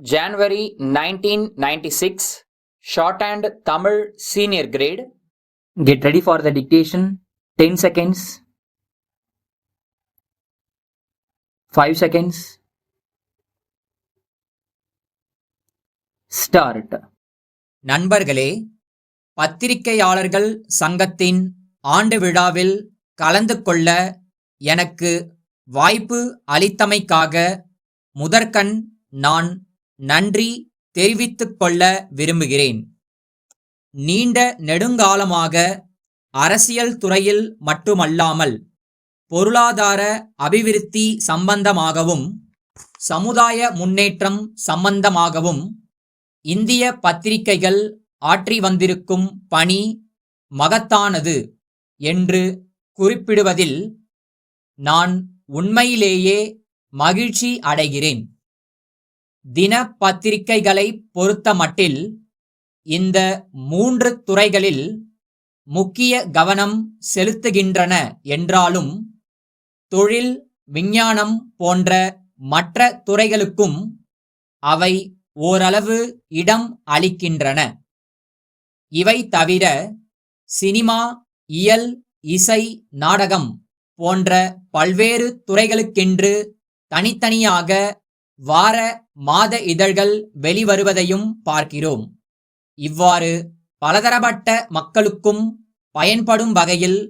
January 1996, Shorthand Tamil Senior Grade. Get ready for the dictation. 10 seconds. 5 seconds. Start. நண்பர்களே, பத்திரிகையாளர்கள் சங்கத்தின் ஆண்டு விழாவில் கலந்து கொள்ள எனக்கு வாய்ப்பு அளித்தமைக்காக முதற்கண் நான் நன்றி தெரிவித்துக் கொள்ள விரும்புகிறேன். நீண்ட நெடுங்காலமாக அரசியல் துறையில் மட்டுமல்லாமல் பொருளாதார அபிவிருத்தி சம்பந்தமாகவும் சமுதாய முன்னேற்றம் சம்பந்தமாகவும் இந்திய பத்திரிகைகள் ஆற்றி வந்திருக்கும் பணி மகத்தானது என்று குறிப்பிடுவதில் நான் உண்மையிலேயே மகிழ்ச்சி அடைகிறேன். தின பத்திரிகைகளை பொறுத்தமட்டில் இந்த 3 துறைகளில் முக்கிய கவனம் செலுத்துகின்றன என்றாலும் தொழில், விஞ்ஞானம் போன்ற மற்ற துறைகளுக்கும் அவை ஓரளவு இடம் அளிக்கின்றன. இவை தவிர சினிமா, இயல், இசை, நாடகம் போன்ற பல்வேறு துறைகளுக்கென்று தனித்தனியாக வார, மாத இதழ்கள் வெளிவருவதையும் பார்க்கிறோம். இவ்வாறு பலதரப்பட்ட மக்களுக்கும் பயன்படும் வகையில்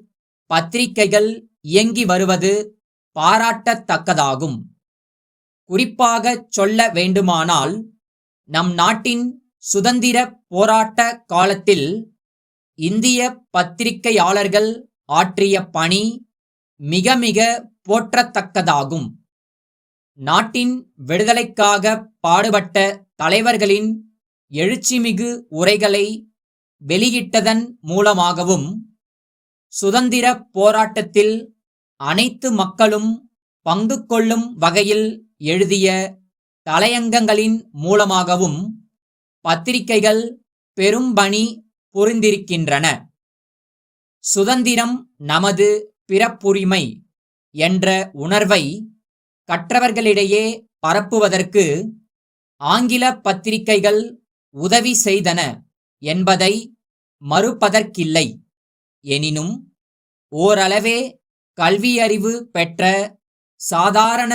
பத்திரிகைகள் இயங்கி வருவது பாராட்டத்தக்கதாகும். குறிப்பாகச் சொல்ல வேண்டுமானால், நம் நாட்டின் சுதந்திர போராட்ட காலத்தில் இந்திய பத்திரிகையாளர்கள் ஆற்றிய பணி மிக மிக போற்றத்தக்கதாகும். நாட்டின் விடுதலைக்காக பாடுபட்ட தலைவர்களின் எழுச்சிமிகு உரைகளை வெளியிட்டதன் மூலமாகவும் சுதந்திர போராட்டத்தில் அனைத்து மக்களும் பங்கு கொள்ளும் வகையில் எழுதிய தலையங்கங்களின் மூலமாகவும் பத்திரிகைகள் பெரும்பணி புரிந்திருக்கின்றன. சுதந்திரம் நமது பிறப்புரிமை என்ற உணர்வை கற்றவர்களிடையே பரப்புவதற்கு ஆங்கில பத்திரிகைகள் உதவி செய்தன என்பதை மறுப்பதற்கில்லை. எனினும் ஓரளவே கல்வியறிவு பெற்ற சாதாரண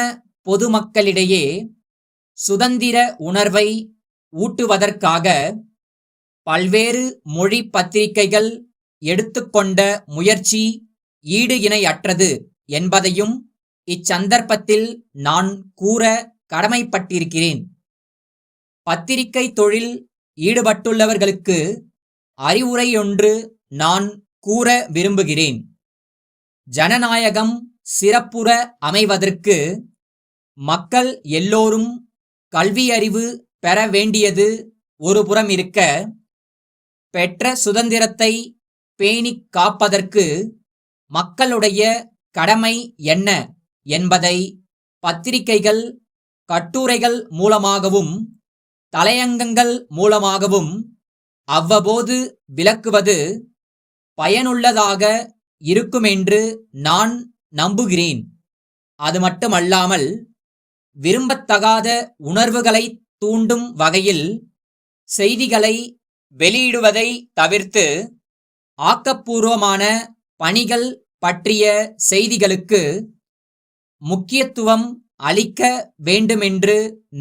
பொதுமக்களிடையே சுதந்திர உணர்வை ஊட்டுவதற்காக பல்வேறு மொழி பத்திரிகைகள் எடுத்துக்கொண்ட முயற்சி ஈடு இணையற்றது என்பதையும் இச்சந்தர்ப்பத்தில் நான் கூற கடமைப்பட்டிருக்கிறேன். பத்திரிகை தொழில் ஈடுபட்டுள்ளவர்களுக்கு அறிவுரையொன்று நான் கூற விரும்புகிறேன். ஜனநாயகம் சிறப்புற அமைவதற்கு மக்கள் எல்லோரும் கல்வியறிவு பெற வேண்டியது ஒருபுறம் இருக்க, பெற்ற சுதந்திரத்தை பேணிக் காப்பதற்கு மக்களுடைய கடமை என்ன என்பதை பத்திரிகைகள் கட்டுரைகள் மூலமாகவும் தலையங்கங்கள் மூலமாகவும் அவ்வப்போது விளக்குவது பயனுள்ளதாக இருக்குமென்று நான் நம்புகிறேன். அது மட்டுமல்லாமல், விரும்பத்தகாத உணர்வுகளை தூண்டும் வகையில் செய்திகளை வெளியிடுவதை தவிர்த்து ஆக்கப்பூர்வமான பணிகள் பற்றிய செய்திகளுக்கு முக்கியத்துவம் அளிக்க வேண்டுமென்று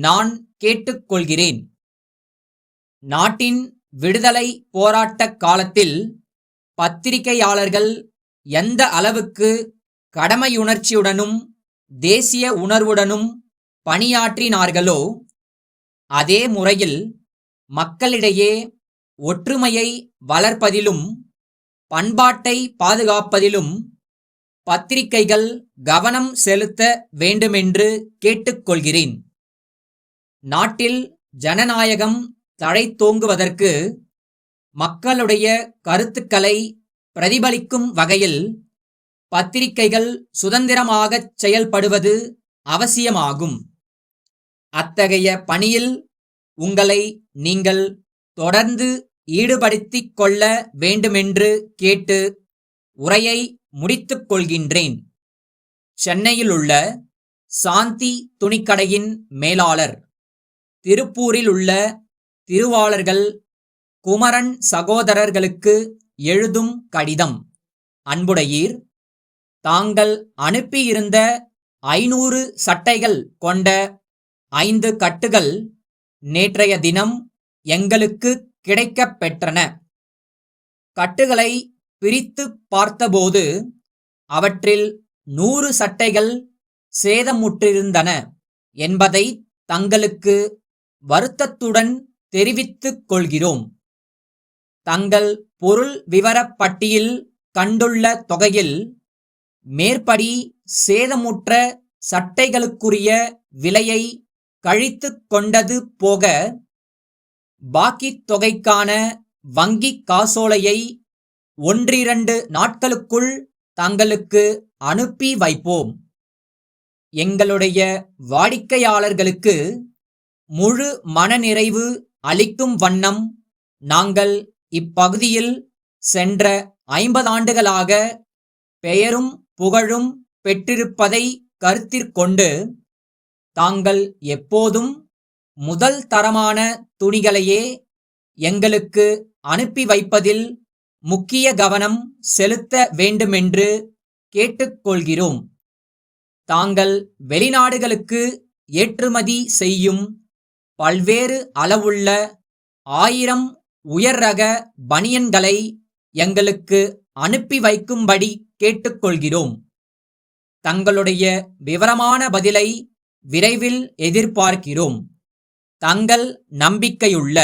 நான் கேட்டுக்கொள்கிறேன். நாட்டின் விடுதலை போராட்ட காலத்தில் பத்திரிகையாளர்கள் எந்த அளவுக்கு கடமையுணர்ச்சியுடனும் தேசிய உணர்வுடனும் பணியாற்றினார்களோ, அதே முறையில் மக்களிடையே ஒற்றுமையை வளர்ப்பதிலும் பண்பாட்டை பாதுகாப்பதிலும் பத்திரிகைகள் கவனம் செலுத்த வேண்டுமென்று கேட்டுக்கொள்கிறேன். நாட்டில் ஜனநாயகம் தழைத்தோங்குவதற்கு மக்களுடைய கருத்துக்களை பிரதிபலிக்கும் வகையில் பத்திரிகைகள் சுதந்திரமாகச் செயல்படுவது அவசியமாகும். அத்தகைய பணியில் உங்களை நீங்கள் தொடர்ந்து ஈடுபடுத்திக் கொள்ள வேண்டுமென்று கேட்டு உரையை முடித்துக் கொள்கின்றேன். சென்னையிலுள்ள சாந்தி துணிக்கடையின் மேலாளர் திருப்பூரில் உள்ள திருவாளர்கள் குமரன் சகோதரர்களுக்கு எழுதும் கடிதம். அன்புடையீர், தாங்கள் அனுப்பியிருந்த 500 சட்டைகள் கொண்ட 5 கட்டுகள் நேற்றைய தினம் எங்களுக்கு கிடைக்கப் பெற்றன. கட்டுகளை பிரித்து பார்த்தபோது அவற்றில் 100 சட்டைகள் சேதமுற்றிருந்தன என்பதை தங்களுக்கு வருத்தத்துடன் தெரிவித்துக் கொள்கிறோம். தங்கள் பொருள் விவரப் பட்டியில் கண்டுள்ள தொகையில் மேற்படி சேதமுற்ற சட்டைகளுக்குரிய விலையை கழித்துக் கொண்டது போக பாக்கித் தொகைக்கான வங்கிக் காசோலையை 1-2 நாட்களுக்குள் தங்களுக்கு அனுப்பி வைப்போம். எங்களுடைய வாடிக்கையாளர்களுக்கு முழு மனநிறைவு அளிக்கும் வண்ணம் நாங்கள் இப்பகுதியில் சென்ற 50 ஆண்டுகளாக பெயரும் புகழும் பெற்றிருப்பதை கருத்திற்கொண்டு தாங்கள் எப்போதும் முதல் தரமான துணிகளையே எங்களுக்கு அனுப்பி வைப்பதில் முக்கிய கவனம் செலுத்த வேண்டுமென்று கேட்டுக்கொள்கிறோம். தாங்கள் வெளிநாடுகளுக்கு ஏற்றுமதி செய்யும் பல்வேறு அளவுள்ள 1000 உயர் ரக பனியன்களை எங்களுக்கு அனுப்பி வைக்கும்படி கேட்டுக்கொள்கிறோம். தங்களுடைய விவரமான பதிலை விரைவில் எதிர்பார்க்கிறோம். தங்கள் நம்பிக்கையுள்ள